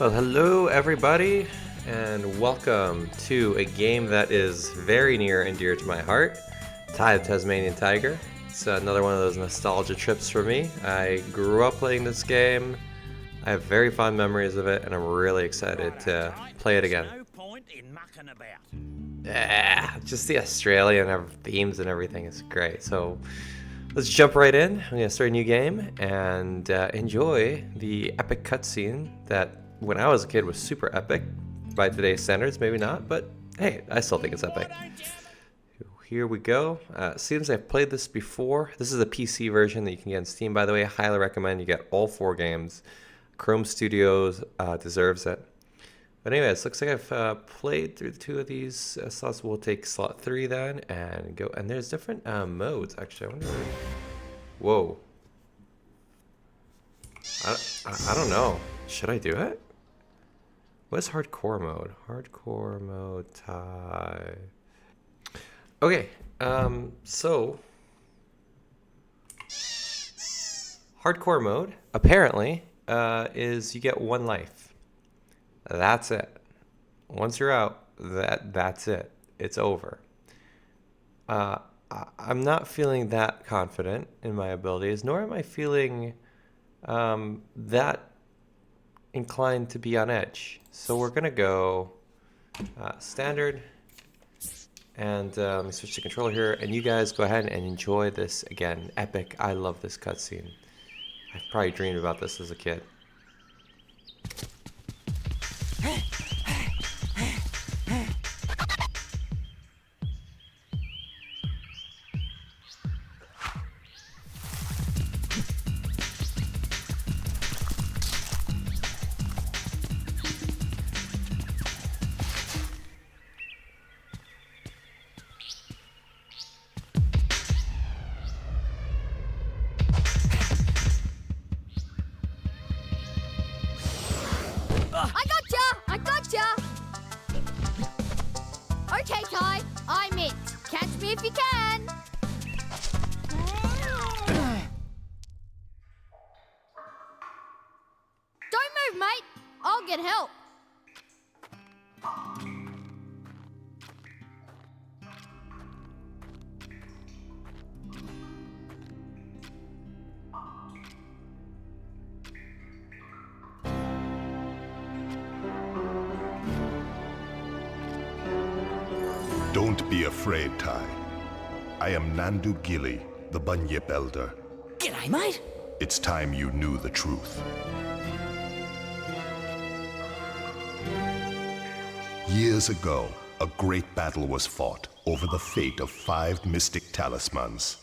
Well, hello everybody, and welcome to a game that is very near and dear to my heart, Tide of Tasmanian Tiger. It's another one of those nostalgia trips for me. I grew up playing this game. I have very fond memories of it, and I'm really excited to play it again. Yeah, just the Australian themes and everything is great. So let's jump right in. I'm going to start a new game and enjoy the epic cutscene that when I was a kid was super epic. By today's standards, maybe not, but hey, I still think it's epic. Here we go. Seems I've played this before. This is a PC version that you can get on Steam, by the way. I highly recommend you get all 4 games. Chrome Studios deserves it. But anyways, looks like I've played through 2 of these slots. We'll take slot 3 then and go. And there's different modes, actually. I wonder. Whoa. I don't know. Should I do it? What's hardcore mode? Hardcore mode tie. Okay, so hardcore mode apparently is you get 1 life. That's it. Once you're out, that's it. It's over. I'm not feeling that confident in my abilities, nor am I feeling that inclined to be on edge. So we're gonna go standard, and let me switch the controller here, and you guys go ahead and enjoy this again. Epic. I love this cutscene. I've probably dreamed about this as a kid. I gotcha! Okay, Ty, I'm it. Catch me if you can. Don't move, mate. I'll get help. Don't be afraid, Ty. I am Nandu Gilly, the Bunyip Elder. G'day, mate. It's time you knew the truth. Years ago, a great battle was fought over the fate of 5 mystic talismans.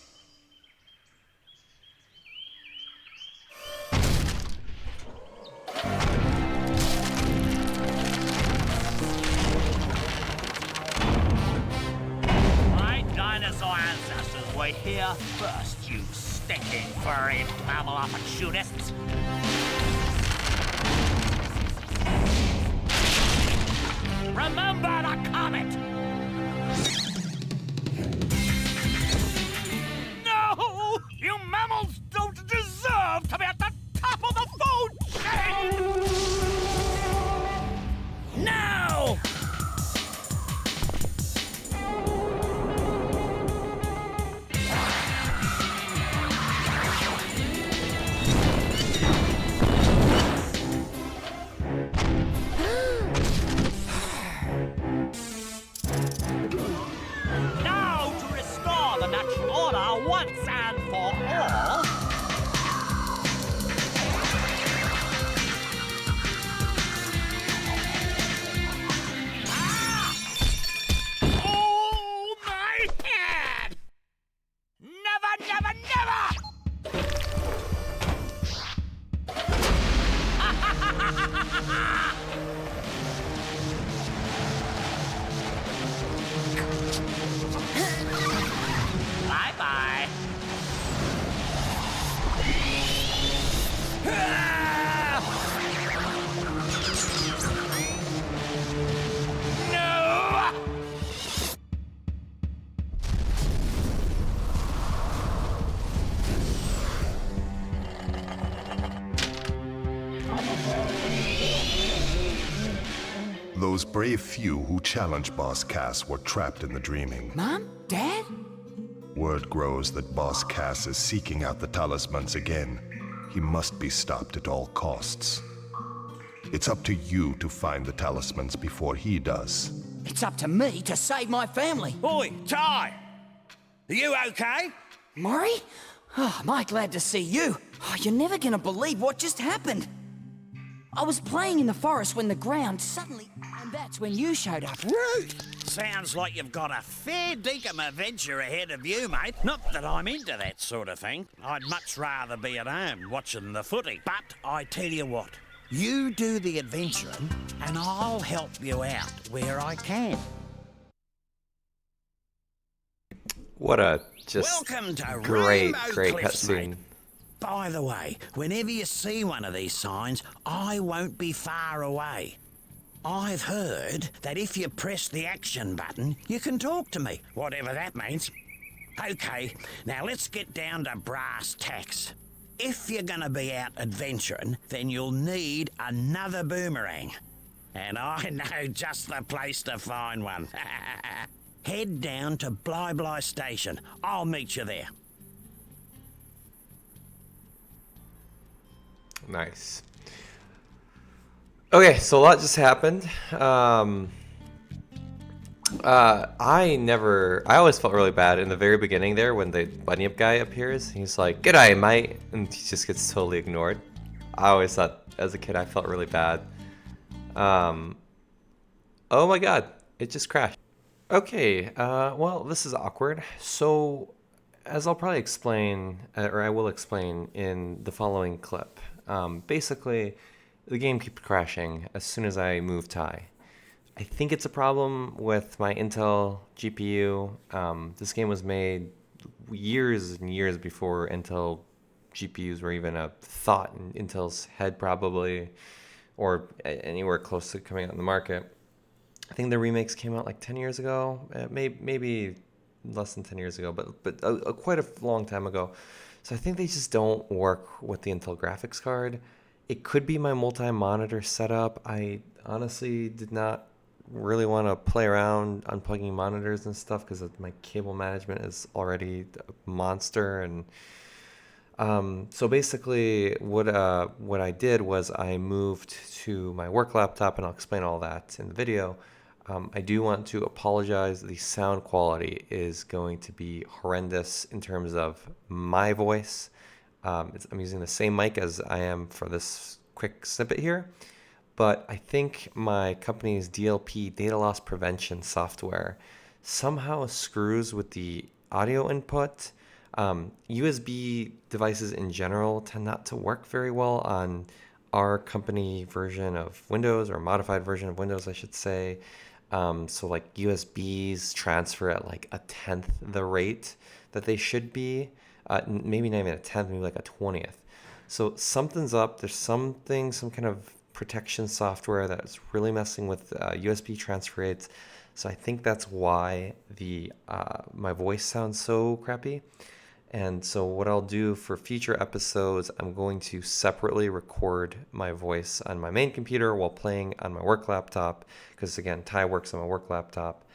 We're here first, you stinking furry mammal opportunists. Remember the comet! No! You mammals don't deserve to be at the top of the food chain! Now! Once and for all. Ah! Oh, my head! Never, never, never! Bye-bye. Those brave few who challenged Boss Cass were trapped in the dreaming. Mom? Dad? Word grows that Boss Cass is seeking out the talismans again. He must be stopped at all costs. It's up to you to find the talismans before he does. It's up to me to save my family. Oi, Ty! Are you okay? Murray? Oh, am I glad to see you. Oh, you're never gonna believe what just happened. I was playing in the forest when the ground suddenly... And that's when you showed up. Rude! Sounds like you've got a fair dinkum adventure ahead of you, mate. Not that I'm into that sort of thing. I'd much rather be at home watching the footy. But I tell you what, you do the adventuring and I'll help you out where I can. What a just Welcome to great Rainbow Cliffs, cutscene. mate. By the way, whenever you see one of these signs, I won't be far away. I've heard that if you press the action button, you can talk to me, whatever that means. Okay, now let's get down to brass tacks. If you're gonna be out adventuring, then you'll need another boomerang. And I know just the place to find one. Head down to Bly Bly Station. I'll meet you there. Nice. Okay, so a lot just happened. I always felt really bad in the very beginning there when the bunny up guy appears. He's like, "G'day, mate," and he just gets totally ignored. I always thought, as a kid, I felt really bad. Oh my god, it just crashed. Okay, well, this is awkward. So, as I'll probably explain, or I will explain in the following clip, basically, the game keeps crashing as soon as I move Ty. I think it's a problem with my Intel GPU. This game was made years and years before Intel GPUs were even a thought in Intel's head, probably, or anywhere close to coming out in the market. I think the remakes came out like 10 years ago, maybe less than 10 years ago, but quite a long time ago. So I think they just don't work with the Intel graphics card. It could be my multi-monitor setup. I honestly did not really want to play around unplugging monitors and stuff because my cable management is already a monster. And so basically what I did was I moved to my work laptop, and I'll explain all that in the video. I do want to apologize. The sound quality is going to be horrendous in terms of my voice. I'm using the same mic as I am for this quick snippet here, but I think my company's DLP, data loss prevention software, somehow screws with the audio input. USB devices in general tend not to work very well on our company version of Windows, or modified version of Windows, I should say. So like USBs transfer at like 1/10 the rate that they should be. Maybe not even 1/10, maybe like 1/20. So something's up. There's some kind of protection software that's really messing with USB transfer rates. So I think that's why my voice sounds so crappy. And so what I'll do for future episodes, I'm going to separately record my voice on my main computer while playing on my work laptop, because again, Ty works on my work laptop,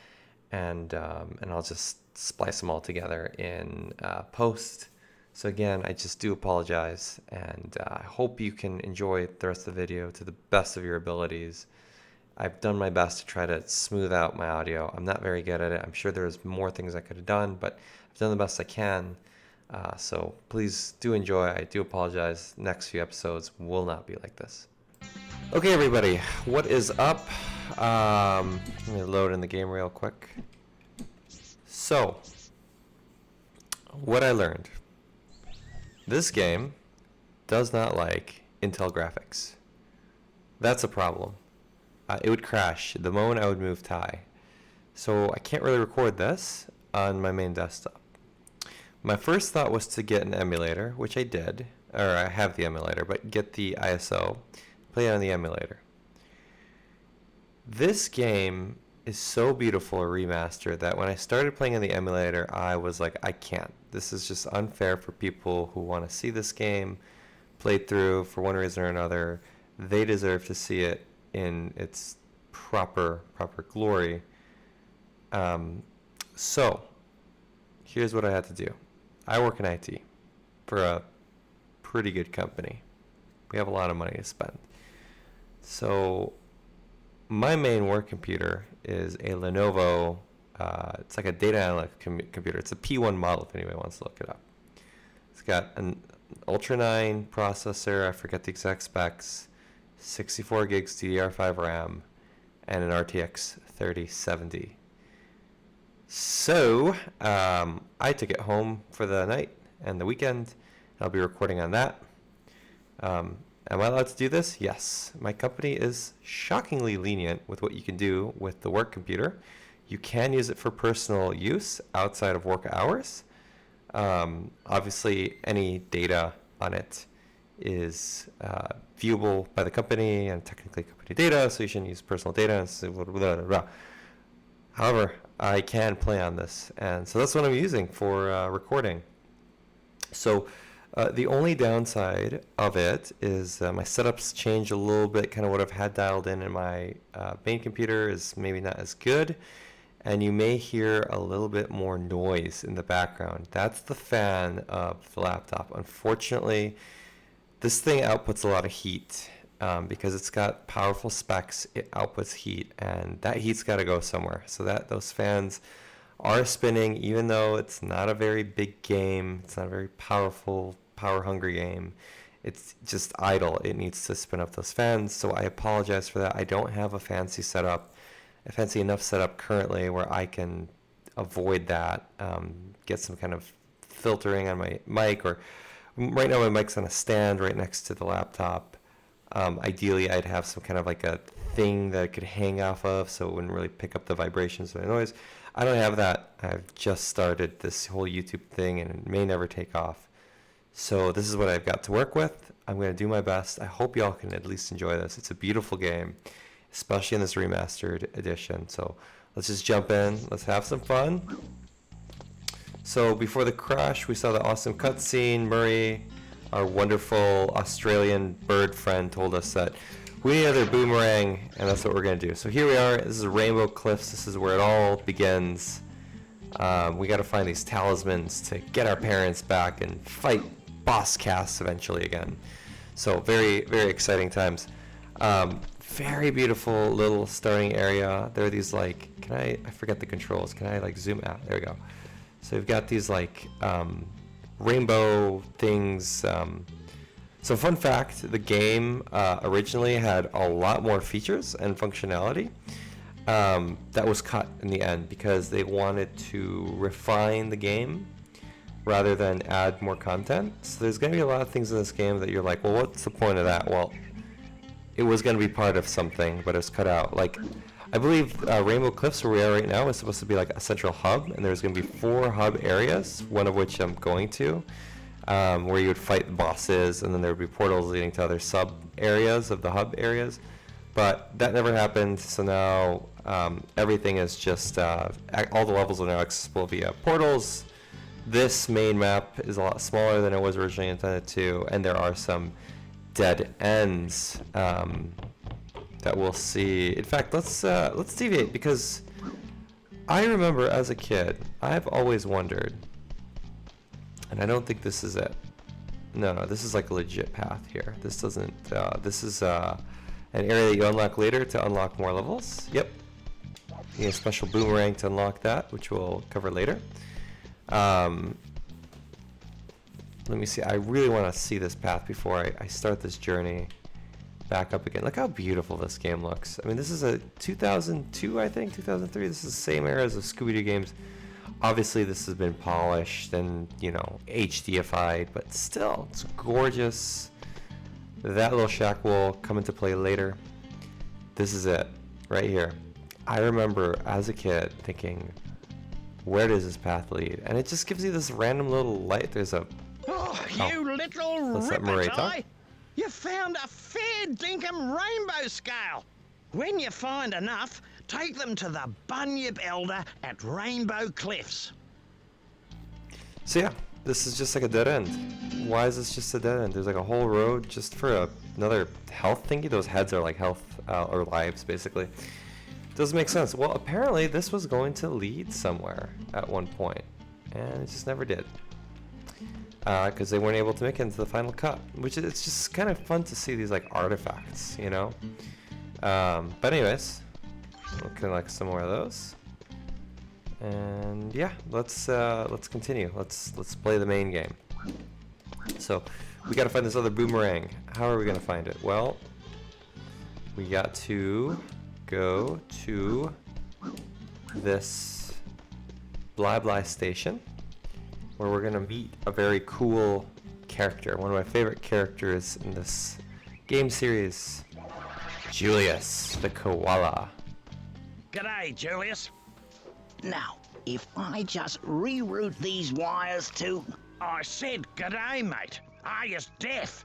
and I'll just splice them all together in post. So again, I just do apologize, and I hope you can enjoy the rest of the video to the best of your abilities. I've done my best to try to smooth out my audio. I'm not very good at it. I'm sure there's more things I could have done, but I've done the best I can. So please do enjoy. I do apologize. Next few episodes will not be like this. Okay, everybody, what is up? Let me load in the game real quick. So, what I learned. This game does not like Intel graphics. That's a problem. It would crash the moment I would move Ty. So I can't really record this on my main desktop. My first thought was to get an emulator, which I did, or I have the emulator, but get the ISO, play it on the emulator. This game is so beautiful, a remaster, that when I started playing on the emulator, I was like, I can't. This is just unfair for people who want to see this game played through for one reason or another. They deserve to see it in its proper glory. So here's what I had to do. I work in IT for a pretty good company. We have a lot of money to spend. So my main work computer is a Lenovo. It's like a data analytic computer. It's a P1 model if anybody wants to look it up. It's got an Ultra 9 processor. I forget the exact specs. 64 gigs DDR5 RAM and an RTX 3070. So I took it home for the night and the weekend. I'll be recording on that. Am I allowed to do this? Yes. My company is shockingly lenient with what you can do with the work computer. You can use it for personal use outside of work hours. Obviously, any data on it is viewable by the company and technically company data, so you shouldn't use personal data. And so blah, blah, blah, blah. However, I can play on this, and so that's what I'm using for recording. So the only downside of it is my setups change a little bit. Kind of what I've had dialed in my main computer is maybe not as good, and you may hear a little bit more noise in the background. That's the fan of the laptop. Unfortunately, this thing outputs a lot of heat. Because it's got powerful specs, it outputs heat, and that heat's got to go somewhere. So that those fans are spinning, even though it's not a very big game. It's not a very powerful, power-hungry game. It's just idle. It needs to spin up those fans. So I apologize for that. I don't have a fancy enough setup currently where I can avoid that. Get some kind of filtering on my mic, or right now my mic's on a stand right next to the laptop. Ideally, I'd have some kind of like a thing that I could hang off of so it wouldn't really pick up the vibrations or the noise. I don't have that. I've just started this whole YouTube thing and it may never take off. So this is what I've got to work with. I'm going to do my best. I hope y'all can at least enjoy this. It's a beautiful game, especially in this remastered edition. So let's just jump in. Let's have some fun. So before the crash, we saw the awesome cutscene. Murray, our wonderful Australian bird friend, told us that we need another boomerang, and that's what we're going to do. So here we are. This is Rainbow Cliffs. This is where it all begins. We got to find these talismans to get our parents back and fight boss Cass eventually again. So very, very exciting times. Very beautiful little starting area. There are these like, I forget the controls. Can I like zoom out? There we go. So we've got these like rainbow things. So fun fact, the game originally had a lot more features and functionality that was cut in the end because they wanted to refine the game rather than add more content. So there's going to be a lot of things in this game that you're like, well, what's the point of that? Well, it was going to be part of something, but it was cut out. Like, I believe Rainbow Cliffs, where we are right now, is supposed to be like a central hub, and there's going to be 4 hub areas, one of which I'm going to, where you would fight bosses, and then there would be portals leading to other sub areas of the hub areas. But that never happened, so now everything is just, all the levels are now accessible via portals. This main map is a lot smaller than it was originally intended to, and there are some dead ends that we'll see. In fact, let's deviate, because I remember as a kid, I've always wondered, and I don't think this is it. No, this is like a legit path here. This doesn't. This is an area that you unlock later to unlock more levels. Yep. You need a special boomerang to unlock that, which we'll cover later. Let me see. I really want to see this path before I start this journey back up again. Look how beautiful this game looks. I mean, this is a 2002, I think, 2003. This is the same era as the Scooby-Doo games. Obviously, this has been polished and, you know, HDified, but still, it's gorgeous. That little shack will come into play later. This is it, right here. I remember as a kid thinking, where does this path lead? And it just gives you this random little light. There's a... Oh, you little ripper, you found a fair dinkum rainbow scale. When you find enough, take them to the Bunyip Elder at Rainbow Cliffs. So yeah, This is just like a dead end. Why is this just a dead end? There's like a whole road just for another health thingy. Those heads are like health or lives, basically. Doesn't make sense. Well, apparently this was going to lead somewhere at one point, and it just never did. Because they weren't able to make it into the final cut, which is, it's just kind of fun to see these like artifacts, you know. But anyways, we'll collect some more of those. And yeah, let's continue. Let's play the main game. So we got to find this other boomerang. How are we gonna find it? Well, we got to go to this blah blah station, where we're gonna meet a very cool character. One of my favorite characters in this game series, Julius the koala. G'day, Julius. Now, if I just reroute these wires to... I said g'day, mate. Are you deaf?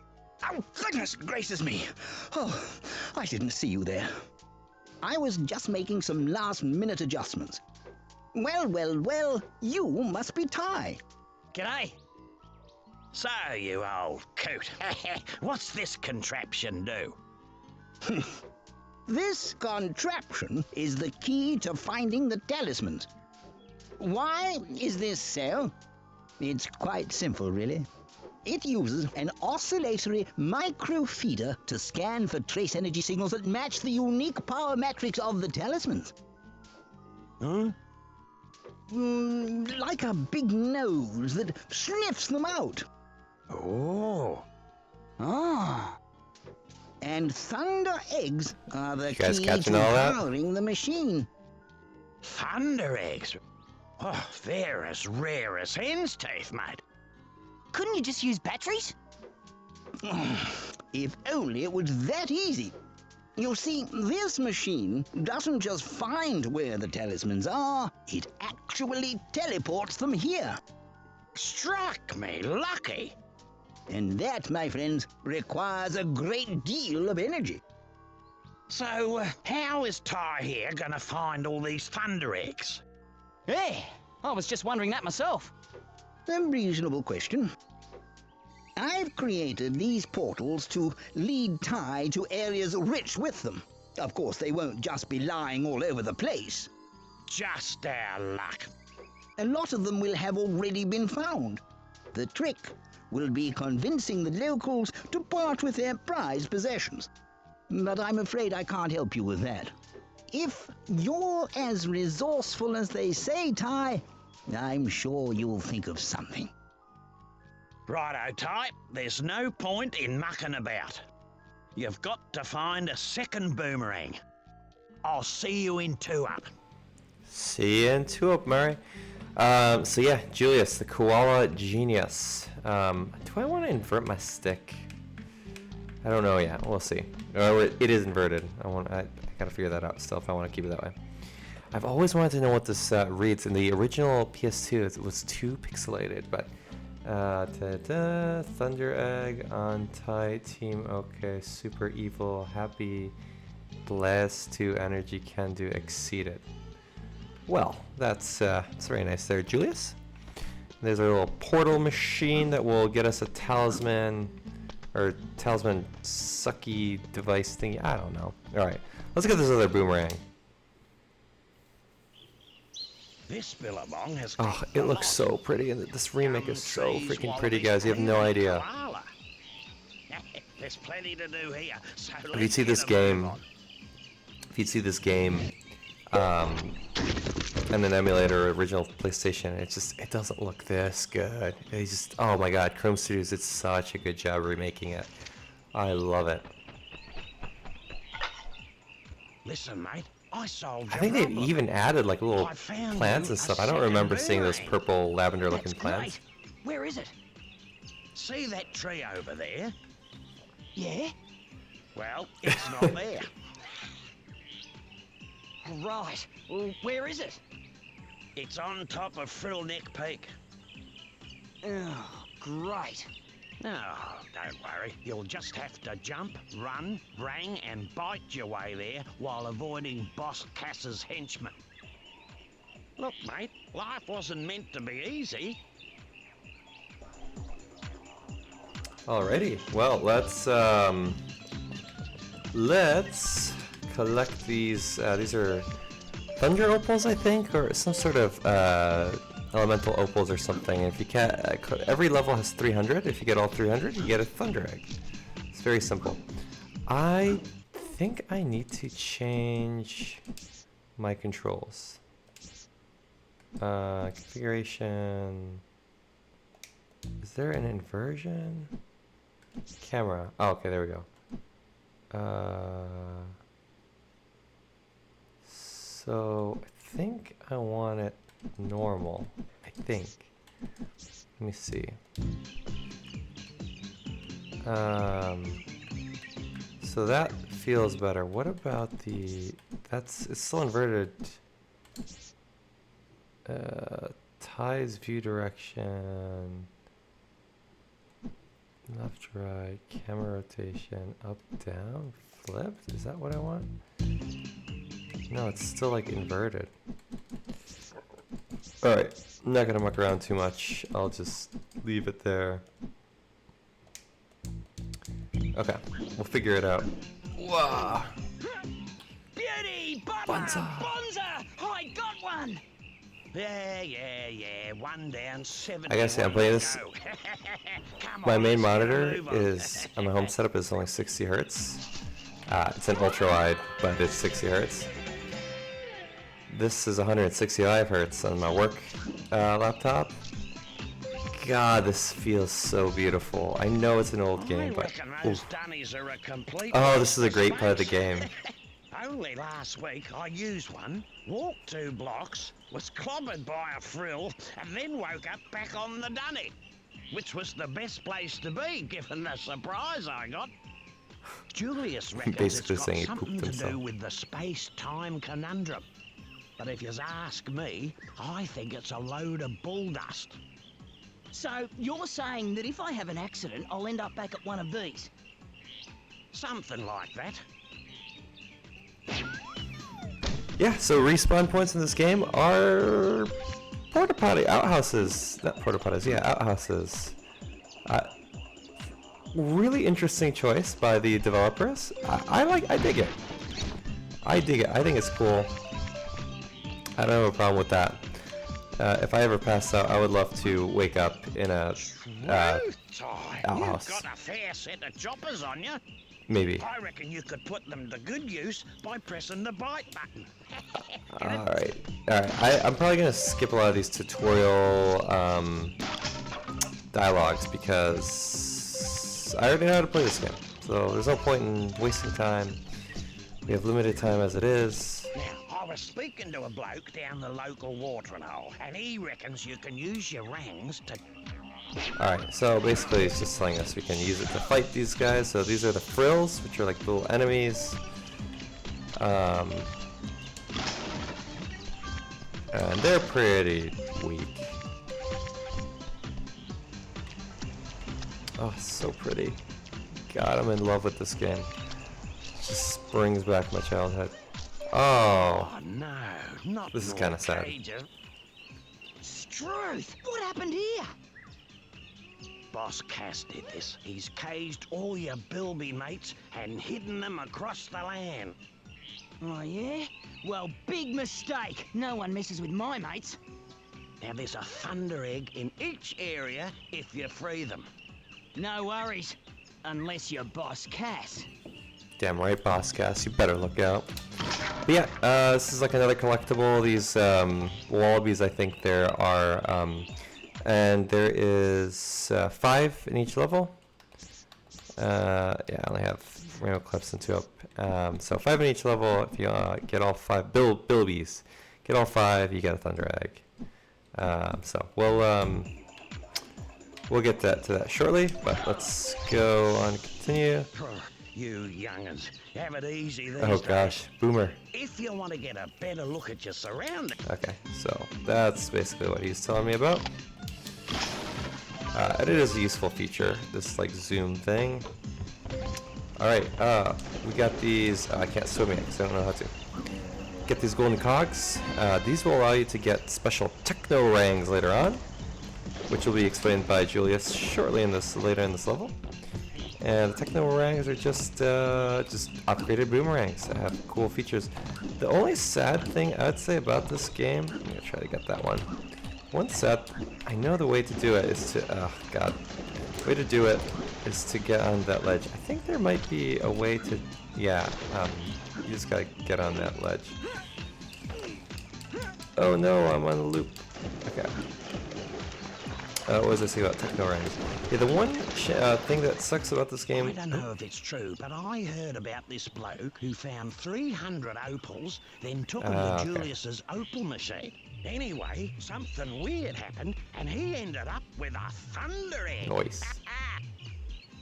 Oh, goodness gracious me. Oh, I didn't see you there. I was just making some last-minute adjustments. Well, you must be Ty. G'day. So, you old coot, what's this contraption do? This contraption is the key to finding the talismans. Why is this so? It's quite simple, really. It uses an oscillatory microfeeder to scan for trace energy signals that match the unique power matrix of the talismans. Huh? Like a big nose that sniffs them out. Oh. Ah. And thunder eggs are the You guys key catching to all that? powering the machine. Thunder eggs. Oh, they're as rare as hen's teeth, mate. Couldn't you just use batteries? If only it was that easy. You see, this machine doesn't just find where the talismans are, it actually teleports them here. Struck me lucky. And that, my friends, requires a great deal of energy. So, how is Ty here gonna find all these thunder eggs? Yeah, I was just wondering that myself. A reasonable question. I've created these portals to lead Ty to areas rich with them. Of course, they won't just be lying all over the place. Just our luck. A lot of them will have already been found. The trick will be convincing the locals to part with their prized possessions. But I'm afraid I can't help you with that. If you're as resourceful as they say, Ty, I'm sure you'll think of something. Righto, Ty, there's no point in mucking about. You've got to find a second boomerang. I'll see you in 2-up. See you in 2-up, Murray. So yeah, Julius, the koala genius. Do I want to invert my stick? I don't know yet. We'll see. Oh, it is inverted. I gotta figure that out still if I want to keep it that way. I've always wanted to know what this reads. In the original PS2, it was too pixelated, but Thunder Egg on Tie Team. Okay, super evil, happy, blessed to energy can do exceeded. Well, that's very nice there, Julius. There's a little portal machine that will get us a talisman, or talisman sucky device thingy. I don't know. All right, let's get this other boomerang. This billabong has Oh, it looks so pretty, and this remake is so freaking pretty, guys. You have no idea. There's plenty to do here. So If you'd see this game, and an emulator, original PlayStation, it doesn't look this good. It's just, oh my God, Chrome Studios did such a good job remaking it. I love it. Listen, mate, I solved I think your they've problem. even added like little I found plants you and a stuff. I don't second remember seeing those boomerang. purple lavender looking That's plants. great. Where is it? See that tree over there? Yeah? Well, it's not there. Right. Well, where is it? It's on top of Frillneck Peak. Oh, great. No, don't worry. You'll just have to jump, run, rang, and bite your way there while avoiding Boss Cass's henchmen. Look, mate, life wasn't meant to be easy. Alrighty. Well, let's collect these. These are thunder opals, I think, or some sort of elemental opals or something. If you can't, every level has 300. If you get all 300, you get a thunder egg. It's very simple. I think I need to change my controls. Configuration. Is there an inversion? Camera. Oh, okay, there we go. So I think I want it normal. I think. Let me see. So that feels better. What about the? It's still inverted. Ties view direction. Left, right, camera rotation, up, down, flipped? Is that what I want? No, it's still like inverted. Alright, I'm not gonna muck around too much. I'll just leave it there. Okay, we'll figure it out. Wow! Beauty! Bonza! Bonza! I got one! Yeah. 1 down, 7. I gotta say, I'm playing this. My main monitor is on my home setup is only 60 hertz. It's an ultra wide, but it's 60 hertz. This is 165 hertz on my work laptop. God, this feels so beautiful. I know it's an old game, but oh, this is a great part of the game. Only last week I used one, walked 2 blocks, was clobbered by a frill, and then woke up back on the dunny, which was the best place to be given the surprise I got. Julius reckons it's got something to do with the space-time conundrum. But if you ask me, I think it's a load of bull dust. So, you're saying that if I have an accident, I'll end up back at one of these? Something like that. Yeah, so respawn points in this game are porta potty outhouses. Not porta potties, yeah, outhouses. Really interesting choice by the developers. I dig it. I dig it. I think it's cool. I don't have a problem with that. If I ever pass out, I would love to wake up in a outhouse. You've got a fair set of choppers on you. Maybe. I reckon you could put them to good use by pressing the bite button. Alright. I'm probably going to skip a lot of these tutorial dialogues because I already know how to play this game. So there's no point in wasting time. We have limited time as it is. Now, I was speaking to a bloke down the local watering hole, and he reckons you can use your rangs to... Alright, so basically it's just telling us we can use it to fight these guys. So these are the frills, which are like little enemies. And they're pretty weak. Oh, so pretty. God, I'm in love with this game. It just brings back my childhood. Oh, no, not this is kind of sad. Struth, what happened here? Boss Cass did this. He's caged all your bilby mates and hidden them across the land. Oh, yeah? Well, big mistake. No one messes with my mates. Now, there's a thunder egg in each area if you free them. No worries. Unless you're Boss Cass. Damn right, Boss Cass. You better look out. But yeah, this is like another collectible. These wallabies, I think there are... and there is 5 in each level. Yeah, I only have rainbow clips and 2 up. So 5 in each level. If you get all 5 bilbies, get all 5, you get a thunder egg. So we'll get to that shortly. But let's go on. Continue. You young'uns, have it easy these days. Gosh, Boomer. If you want to get a better look at your surroundings. Okay, so that's basically what he's telling me about. And it is a useful feature, this like zoom thing. Alright, we got these. I can't swim yet because I don't know how to. Get these golden cogs. These will allow you to get special techno rangs later on, which will be explained by Julius shortly later in this level. And the techno-rangs are just upgraded boomerangs that have cool features. The only sad thing I'd say about this game, I'm gonna try to get that one. One sad, I know the way to do it is to, oh god. The way to do it is to get on that ledge. I think there might be a way to, yeah, you just gotta get on that ledge. Oh no, I'm on the loop. Okay. What was I say about techno rangs? Yeah, the one thing that sucks about this game. I don't know if it's true, but I heard about this bloke who found 300 opals, then took them to Julius's opal machine. Anyway, something weird happened, and he ended up with a thunder egg. Nice.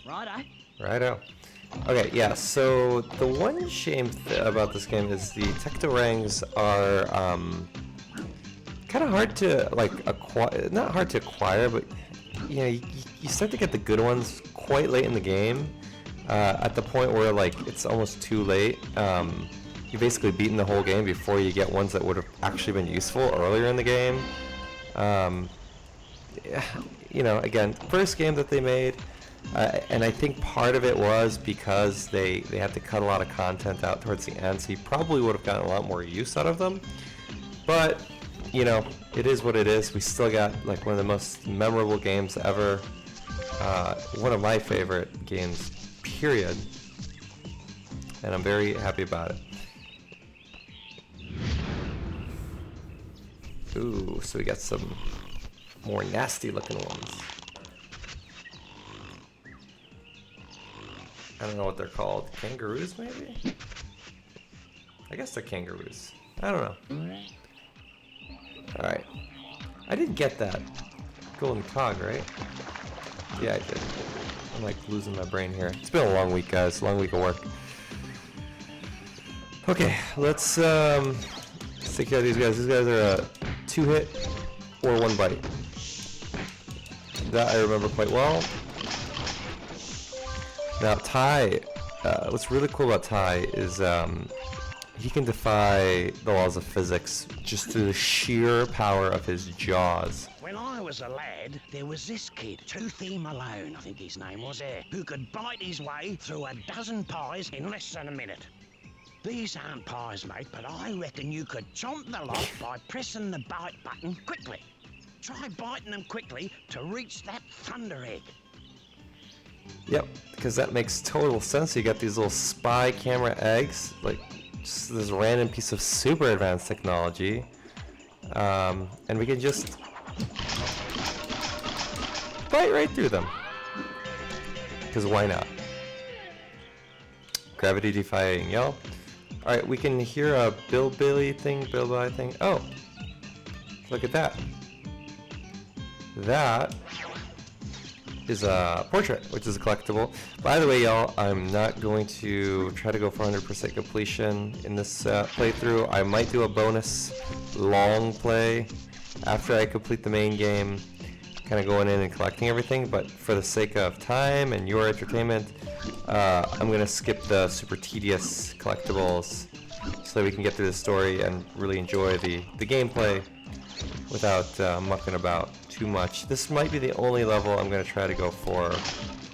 Righto. Righto. Okay, yeah, so the one shame about this game is the techno-rangs are kind of hard to like acquire, not hard to acquire, but you know, you start to get the good ones quite late in the game, at the point where like it's almost too late. You're basically beating the whole game before you get ones that would have actually been useful earlier in the game. You know, again, first game that they made, and I think part of it was because they had to cut a lot of content out towards the end, so you probably would have gotten a lot more use out of them. But, you know, it is what it is. We still got like one of the most memorable games ever. One of my favorite games, period. And I'm very happy about it. Ooh, so we got some more nasty looking ones. I don't know what they're called. Kangaroos, maybe? I guess they're kangaroos. I don't know. Alright. I did get that golden cog, right? Yeah, I did. I'm like losing my brain here. It's been a long week, guys. Long week of work. Okay, let's take care of these guys. These guys are a 2-hit or 1 bite. That I remember quite well. Now Ty, what's really cool about Ty is he can defy the laws of physics just through the sheer power of his jaws. When I was a lad, there was this kid, Toothy Malone, I think his name was, who could bite his way through a dozen pies in less than a minute. These aren't pies, mate, but I reckon you could chomp the lot by pressing the bite button quickly. Try biting them quickly to reach that thunder egg. Yep, because that makes total sense. You got these little spy camera eggs, like just this random piece of super advanced technology, and we can just bite right through them. Because why not? Gravity defying yell. Alright, we can hear a Billy thing. Oh, look at that. That is a portrait, which is a collectible. By the way, y'all, I'm not going to try to go for 100% completion in this playthrough. I might do a bonus long play after I complete the main game, kind of going in and collecting everything, but for the sake of time and your entertainment, I'm going to skip the super tedious collectibles so that we can get through the story and really enjoy the gameplay without mucking about too much. This might be the only level I'm going to try to go for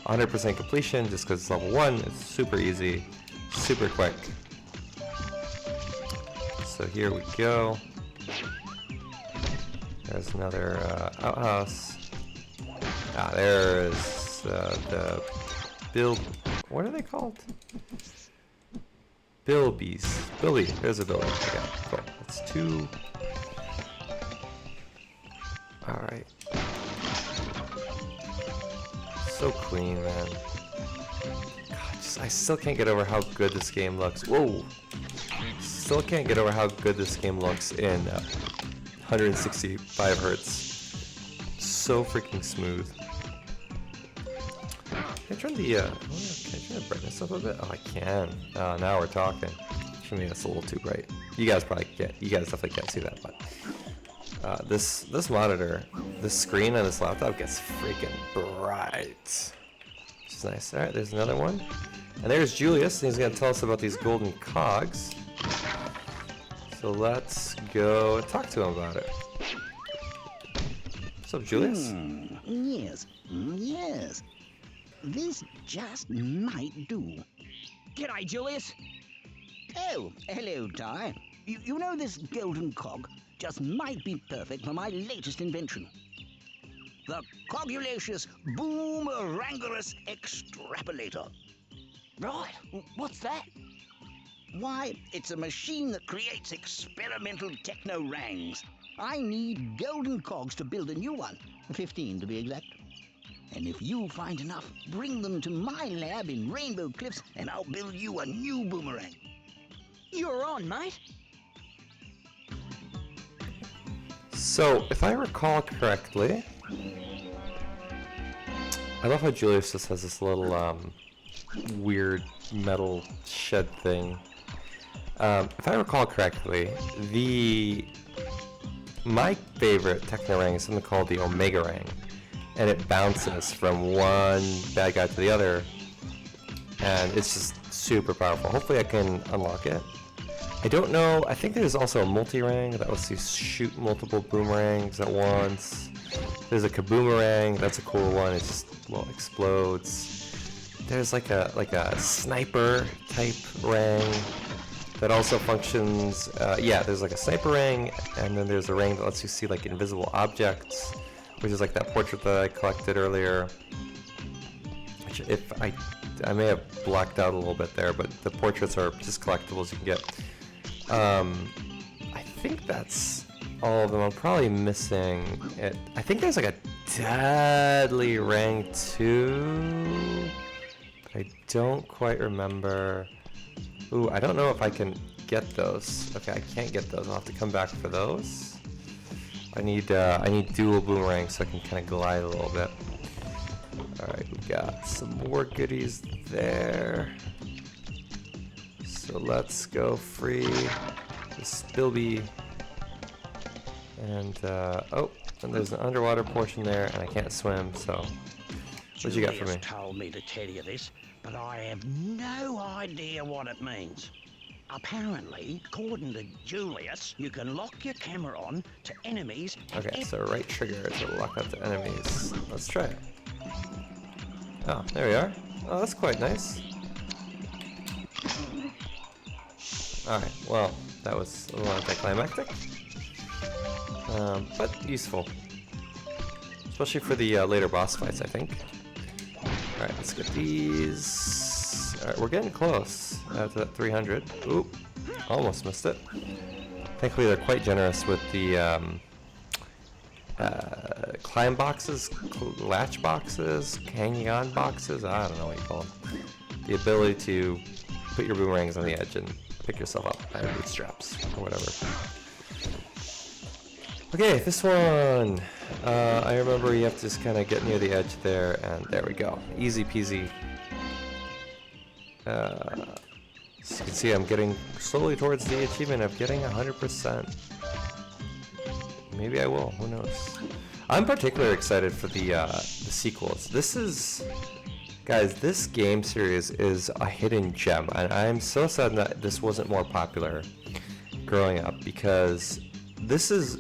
100% completion, just because it's level 1, it's super easy, super quick. So here we go. There's another outhouse. Ah, there's the what are they called? Bilbies. Bilby, there's a Bilby. Okay, cool. That's 2. Alright. So clean, man. God, I still can't get over how good this game looks. Whoa! Still can't get over how good this game looks in 165 hertz. So freaking smooth. Can I turn the can I turn the brightness up a bit? Oh, I can. Now we're talking. For me, that's a little too bright. You guys probably can't. You guys definitely can't see that, but this monitor, this screen on this laptop gets freaking bright. Which is nice. All right, there's another one, and there's Julius. And he's gonna tell us about these golden cogs. So let's go talk to him about it. What's up, Julius? Yes. Yes. this just might do. G'day, Julius. Oh, hello, Ty. You know this golden cog just might be perfect for my latest invention. The Cogulacious Boomerangorous Extrapolator. Right, what's that? Why, it's a machine that creates experimental techno-rangs. I need golden cogs to build a new one, 15 to be exact. And if you find enough, bring them to my lab in Rainbow Cliffs and I'll build you a new boomerang. You're on, mate. So, if I recall correctly, I love how Julius just has this little weird metal shed thing. If I recall correctly, my favorite Technorang is something called the Omega Rang, and it bounces from one bad guy to the other, and it's just super powerful. Hopefully I can unlock it. I don't know, I think there's also a multi-rang that lets you shoot multiple boomerangs at once. There's a kaboomerang, that's a cool one, it just, well, explodes. There's like a sniper type rang that also functions, there's like a sniper rang, and then there's a rang that lets you see like invisible objects, which is like that portrait that I collected earlier. Which if I may have blacked out a little bit there, but the portraits are just collectibles you can get. I think that's all of them. I'm probably missing it. I think there's like a deadly rang 2, but I don't quite remember. Ooh, I don't know if I can get those. Okay, I can't get those. I'll have to come back for those. I need dual boomerangs so I can kind of glide a little bit. Alright, we got some more goodies there. So let's go free the Spilby. And, and there's an underwater portion there, and I can't swim, so... What'd you got for me? Julius told me to tell you this, but I have no idea what it means. Apparently, according to Julius, you can lock your camera on to enemies. Okay, so right trigger to lock out the enemies. Let's try it. Oh, there we are. Oh, that's quite nice. Alright, well, that was a little anticlimactic. But useful. Especially for the later boss fights, I think. Alright, let's get these. Alright, we're getting close to that 300. Oop, almost missed it. Thankfully, they're quite generous with the climb boxes, latch boxes, hanging on boxes. I don't know what you call them. The ability to put your boomerangs on the edge and pick yourself up by your bootstraps or whatever. Okay, this one. I remember you have to just kind of get near the edge there, and there we go. Easy peasy. As you can see, I'm getting slowly towards the achievement of getting 100%. Maybe I will, who knows. I'm particularly excited for the sequels. This is... Guys, this game series is a hidden gem, and I'm so sad that this wasn't more popular growing up, because this is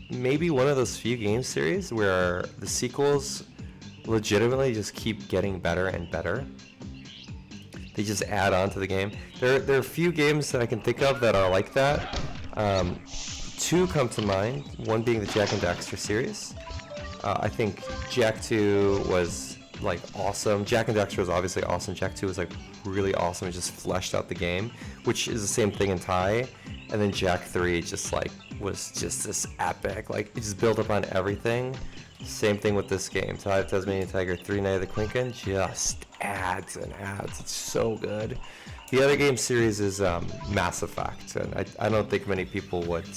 maybe one of those few game series where the sequels legitimately just keep getting better and better. They just add on to the game. There are a few games that I can think of that are like that. Two come to mind, one being the Jak and Daxter series. I think Jak 2 was like awesome. Jak and Daxter was obviously awesome. Jak 2 was like really awesome. It just fleshed out the game, which is the same thing in Tai. And then Jak 3 just like was just this epic. Like it just built up on everything. Same thing with this game. Tai of Tasmanian Tiger 3 Night of the Quinkin just adds and adds. It's so good. The other game series is Mass Effect, and I don't think many people would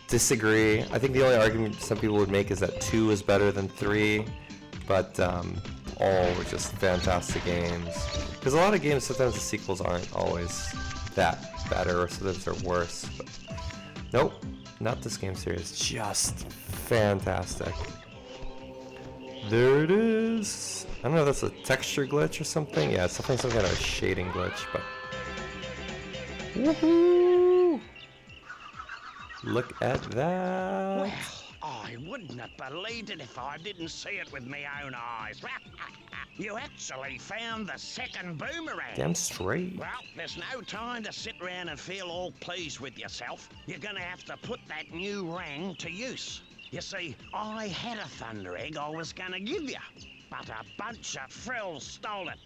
disagree. I think the only argument some people would make is that 2 is better than 3, but all were just fantastic games. Because a lot of games, sometimes the sequels aren't always that better, or sometimes they're worse. But nope, not this game series. Just fantastic. There it is. I don't know if that's a texture glitch or something. Yeah, it's definitely some kind of shading glitch, but... Woohoo! Look at that. Well, I wouldn't have believed it if I didn't see it with my own eyes. You actually found the second boomerang. Damn straight. Well, there's no time to sit around and feel all pleased with yourself. You're gonna have to put that new rang to use. You see, I had a thunder egg I was gonna give you, but a bunch of frills stole it.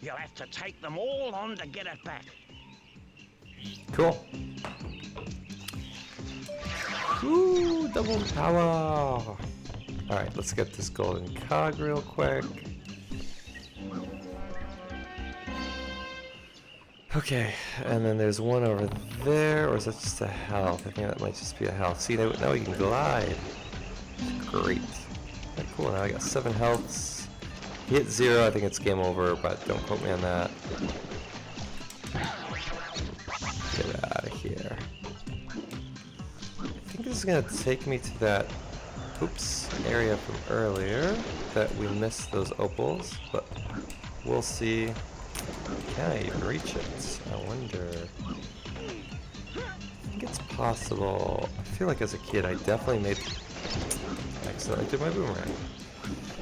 You'll have to take them all on to get it back. Cool. Ooh, double power. Alright, let's get this golden cog real quick. Okay, and then there's one over there, or is that just a health? I think that might just be a health. See, now we can glide. Great. Okay, cool, now I got 7 healths. Hit 0, I think it's game over, but don't quote me on that. Get out of here. I think this is gonna take me to that area from earlier that we missed those opals, but we'll see. Can I even reach it? I wonder. I think it's possible. I feel like as a kid I definitely made. Excellent, I did my boomerang.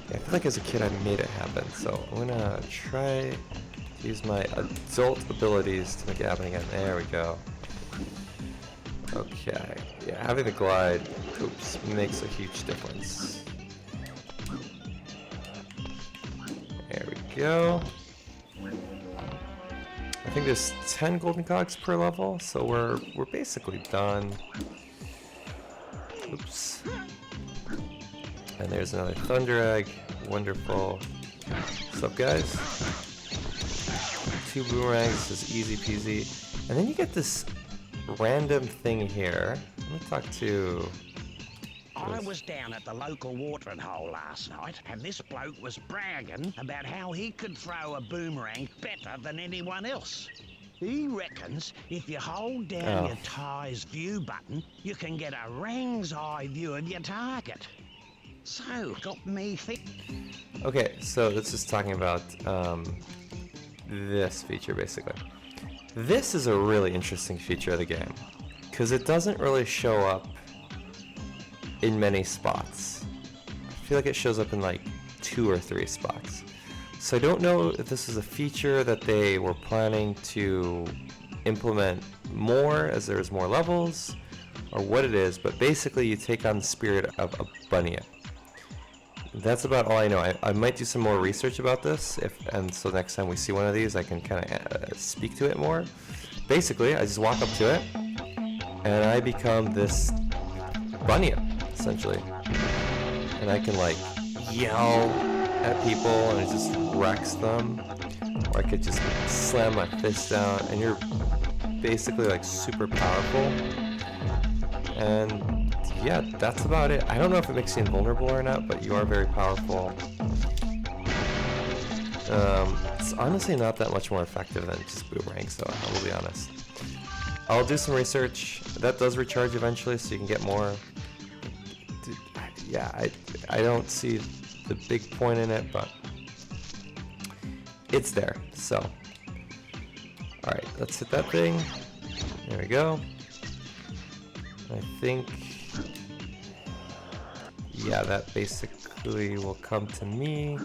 Yeah, I feel like as a kid I made it happen, so I'm gonna try to use my adult abilities to make it happen again. There we go. Okay, yeah, having the glide, makes a huge difference. There we go. I think there's 10 golden cogs per level, so we're basically done. Oops. And there's another thunder egg. Wonderful. What's up, guys? 2 boomerangs, this is easy peasy. And then you get this random thing here. Let me talk to... I was down at the local watering hole last night, and this bloke was bragging about how he could throw a boomerang better than anyone else. He reckons if you hold down your tie's view button, you can get a rang's eye view of your target. So, got me thinking. Okay, so this is talking about this feature, basically. This is a really interesting feature of the game, because it doesn't really show up in many spots. I feel like it shows up in like 2 or 3 spots. So I don't know if this is a feature that they were planning to implement more as there's more levels, or what it is, but basically you take on the spirit of a bunyip. That's about all I know. I might do some more research about this, and so next time we see one of these I can kind of speak to it more. Basically, I just walk up to it, and I become this bunyip, essentially. And I can like yell at people and it just wrecks them. Or I could just slam my fist down and you're basically like super powerful. And yeah, that's about it. I don't know if it makes you invulnerable or not, but you are very powerful. It's honestly not that much more effective than just boomerangs though, I will be honest. I'll do some research. That does recharge eventually, so you can get more. Yeah, I don't see the big point in it, but it's there, so. Alright, let's hit that thing. There we go. I think, yeah, that basically will come to me.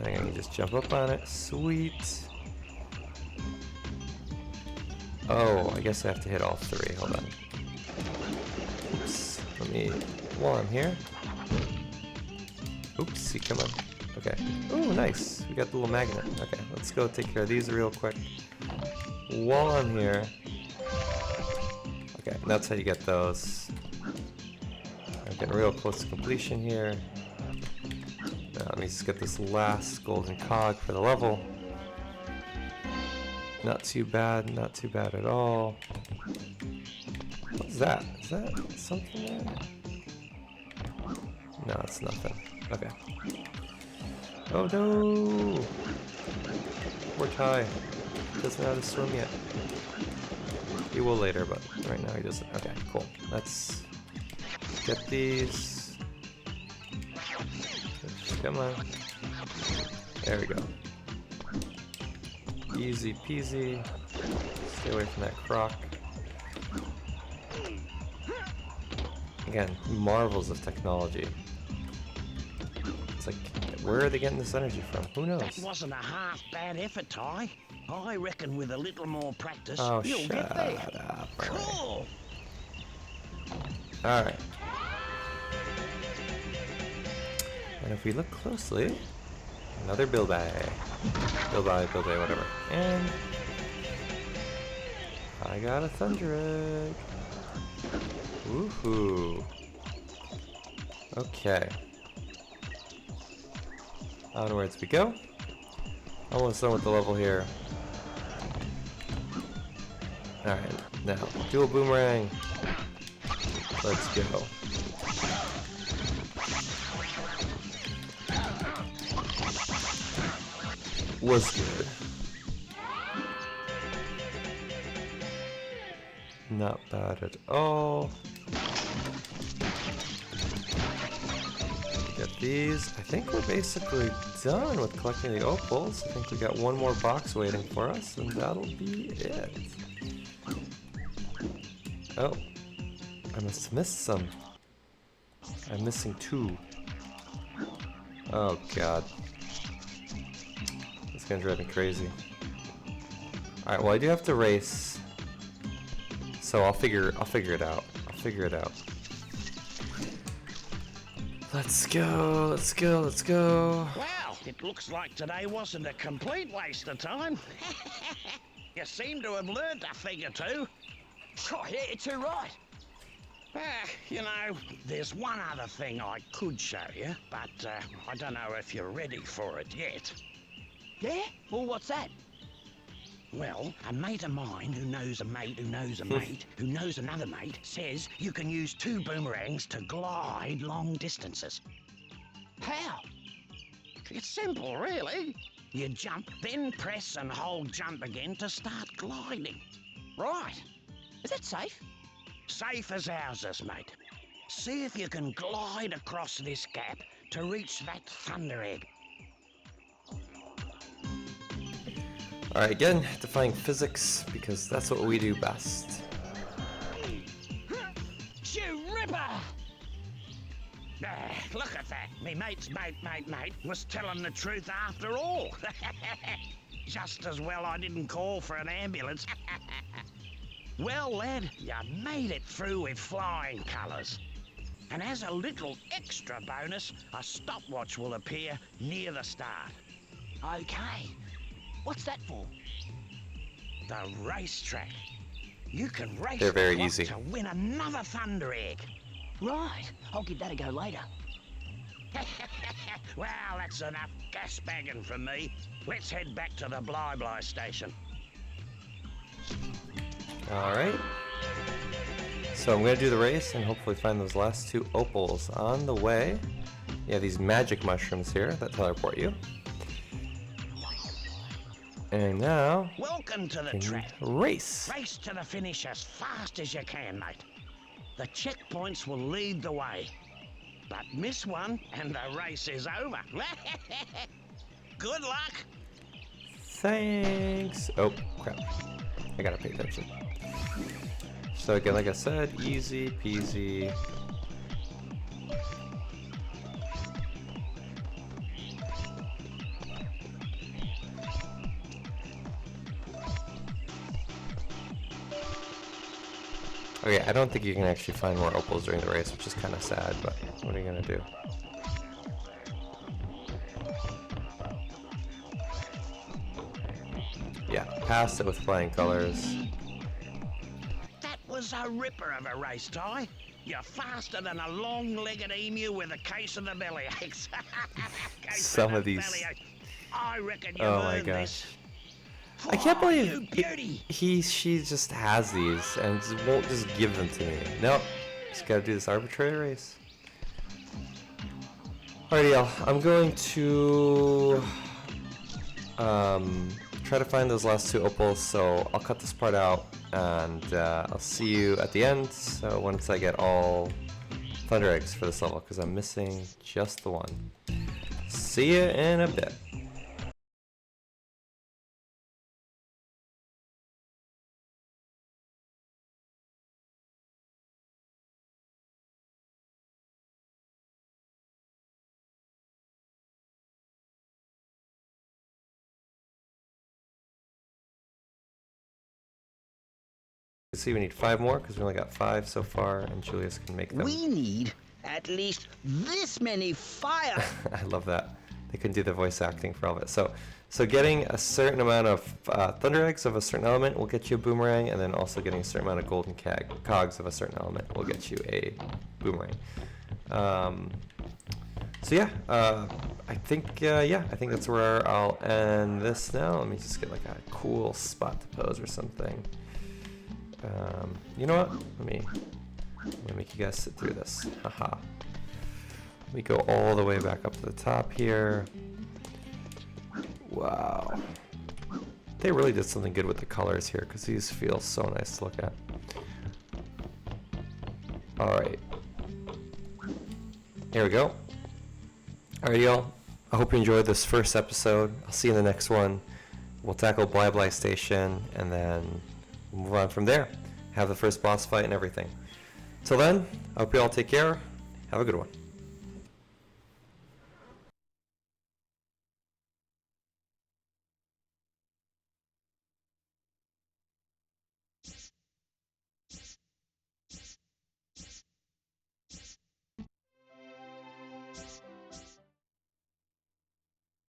I think I can just jump up on it. Sweet. Oh, I guess I have to hit all 3. Hold on. Oops. Let me, while I'm here. Oopsie, come on. Okay. Oh, nice. We got the little magnet. Okay, let's go take care of these real quick. While I'm here. Okay, that's how you get those. I'm getting real close to completion here. Now, let me just get this last golden cog for the level. Not too bad at all. What's that? Is that something there? No, it's nothing. Okay. Oh no! Poor Ty. Doesn't know how to swim yet. He will later, but right now he doesn't. Okay, cool. Let's get these. Come on. There we go. Easy peasy. Stay away from that croc. Again, marvels of technology It's like, where are they getting this energy from? Who knows? That wasn't a half bad effort, Ty. I reckon with a little more practice, Oh, you'll get there. shut up. Cool. Alright. And if we look closely, another Bilby, whatever. And I got a Thunder Egg. Woohoo. Okay. Onwards we go. Almost done with the level here. Alright, now, dual boomerang. Let's go. Was good. Not bad at all. Get these. I think we're basically done with collecting the opals. I think we got one more box waiting for us, and that'll be it. Oh, I must have missed some. I'm missing 2. Oh god. It's gonna drive me crazy. Alright, well I do have to race. So I'll figure it out. I'll figure it out. Let's go, let's go, let's go. Well, it looks like today wasn't a complete waste of time. You seem to have learned a thing or two. Oh, yeah, you're too right. You know, there's one other thing I could show you, but I don't know if you're ready for it yet. Yeah? Well, what's that? Well, a mate of mine who knows a mate who knows a mate who knows another mate says you can use 2 boomerangs to glide long distances. How? It's simple, really. You jump, then press and hold jump again to start gliding. Right. Is that safe? Safe as houses, mate. See if you can glide across this gap to reach that Thunder Egg. Alright, again, defying physics, because that's what we do best. You ripper! Look at that. Me mate's mate was telling the truth after all. Just as well I didn't call for an ambulance. Well, lad, you made it through with flying colours. And as a little extra bonus, a stopwatch will appear near the start. Okay. What's that for? The racetrack. You can race They're very the clock easy. to win another Thunder Egg. Right. I'll give that a go later. Well, that's enough gas bagging from me. Let's head back to the Bly station. Alright. So I'm gonna do the race and hopefully find those last 2 opals on the way. You have these magic mushrooms here that teleport you. And now, Welcome to the can track. race. Race to the finish as fast as you can, mate. The checkpoints will lead the way. But miss one and the race is over. Good luck. Thanks. Oh, crap. I gotta pay attention. So again, like I said, easy peasy. Okay, I don't think you can actually find more opals during the race, which is kind of sad, but what are you gonna do? Yeah, passed it with flying colors. That was a ripper of a race, Ty. You're faster than a long-legged emu with a case of the bellyaches. Some of these. I reckon you Oh my earned gosh. this. I can't Oh, believe you beauty. she just has these and just won't just give them to me. Nope, just gotta do this arbitrary race. Alrighty, y'all. I'm going to try to find those last 2 opals. So I'll cut this part out and I'll see you at the end. So once I get all Thunder Eggs for this level, because I'm missing just the one. See you in a bit. see, we need 5 more because we only got 5 so far, and Julius can make them. We need at least this many fire. I love that. They couldn't do the voice acting for all of it. So getting a certain amount of thunder eggs of a certain element will get you a boomerang, and then also getting a certain amount of golden cogs of a certain element will get you a boomerang. So yeah, I think that's where I'll end this now. Let me just get like a cool spot to pose or something. You know what? Let me make you guys sit through this. Haha. We go all the way back up to the top here. Wow. They really did something good with the colors here because these feel so nice to look at. Alright. Here we go. Alright, y'all. I hope you enjoyed this first episode. I'll see you in the next one. We'll tackle Bly Bly Station and then we'll move on from there. Have the first boss fight and everything. Till then, I hope you all take care. Have a good one.